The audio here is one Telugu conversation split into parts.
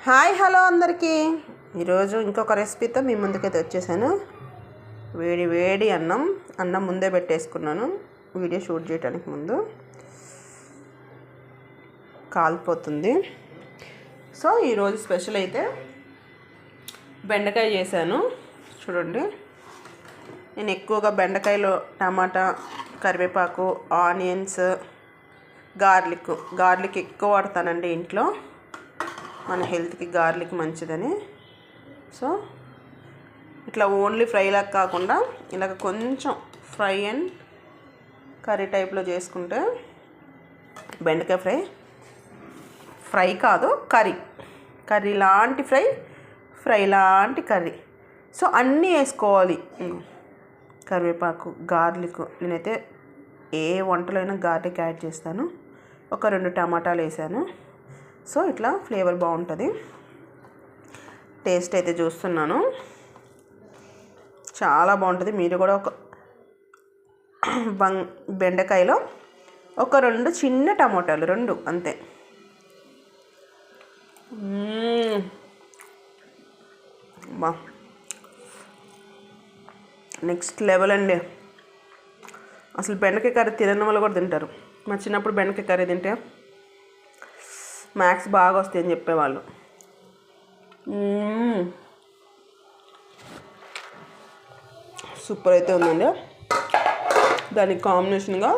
హాయ్ హలో అందరికీ. ఈరోజు ఇంకొక రెసిపీతో మీ ముందుకైతే వచ్చేసాను. వేడి వేడి అన్నం ముందే పెట్టేసుకున్నాను వీడియో షూట్ చేయడానికి ముందు. కాలిపోతుంది. సో ఈరోజు స్పెషల్ అయితే బెండకాయ చేశాను. చూడండి, నేను ఎక్కువగా బెండకాయలో టమాటా, కరివేపాకు, ఆనియన్స్, గార్లిక్ ఎక్కువ వాడతానండి ఇంట్లో. మన హెల్త్కి గార్లిక్ మంచిదని. సో ఇట్లా ఓన్లీ ఫ్రైలాగా కాకుండా ఇలాగ కొంచెం ఫ్రై అండ్ కర్రీ టైప్లో చేసుకుంటే బెండకాయ ఫ్రై కాదు కర్రీ లాంటి ఫ్రై లాంటి కర్రీ. సో అన్నీ వేసుకోవాలి. కరివేపాకు, గార్లిక్, నేనైతే ఏ వంటలో అయినా గార్లిక్ యాడ్ చేస్తాను. ఒక 2 టమాటాలు వేసాను. సో ఇట్లా ఫ్లేవర్ బాగుంటుంది. టేస్ట్ అయితే చూస్తున్నాను, చాలా బాగుంటుంది. మీరు కూడా ఒక బెండకాయలో ఒక 2 చిన్న టమాటాలు, 2 అంతే. బా నెక్స్ట్ లెవెల్ అండి. అసలు బెండకాయ కర్రీ తినని వాళ్ళు కూడా తింటారు. మా చిన్నప్పుడు బెండకాయ కర్రీ తింటే మ్యాథ్స్ బాగా వస్తాయని చెప్పేవాళ్ళు. సూపర్ అయితే ఉందండి. దానికి కాంబినేషన్గా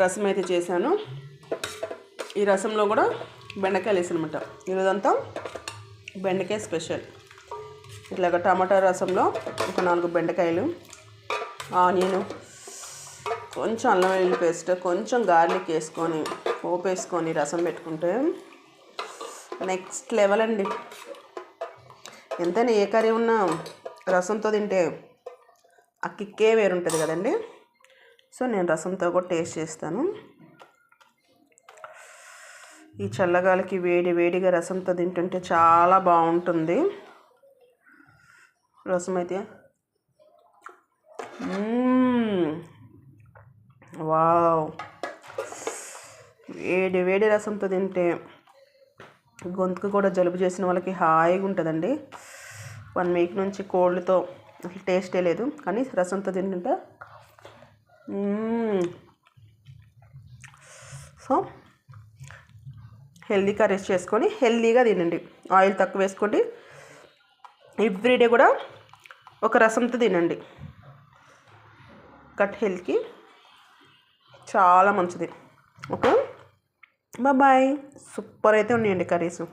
రసం అయితే చేశాను. ఈ రసంలో కూడా బెండకాయలు వేసానమాట. ఈరోజంతా బెండకాయ స్పెషల్. ఇట్లాగ టమాటా రసంలో ఒక 4 బెండకాయలు, ఆనియన్, కొంచెం అల్లం వెల్లుల్లి పేస్ట్, కొంచెం గార్లిక్ వేసుకొని పోపు వేసుకొని రసం పెట్టుకుంటే నెక్స్ట్ లెవెల్ అండి. ఎంతైనా ఏ కర్రీ ఉన్నా రసంతో తింటే ఆ కిక్కే వేరుంటుంది కదండి. సో నేను రసంతో కూడా టేస్ట్ చేస్తాను. ఈ చల్లగాలికి వేడిగా రసంతో తింటుంటే చాలా బాగుంటుంది. రసం అయితే వావ్, వేడి రసంతో తింటే గొంతుకు కూడా జలుబు చేసిన వాళ్ళకి హాయిగా ఉంటుందండి. 1 వీక్ నుంచి కోల్డ్తో అసలు టేస్టే లేదు, కానీ రసంతో తింటుంటే సో హెల్దీ కర్రీస్ చేసుకొని హెల్దీగా తినండి. ఆయిల్ తక్కువ వేసుకోండి. ఎవ్రీడే కూడా ఒక రసంతో తినండి. గట్ హెల్త్కి చాలా మంచిది. Okay, bye. సూపర్ అయితే ఉన్నాయండి curries.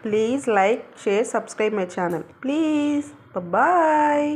Please like, share, subscribe my channel please. Bye.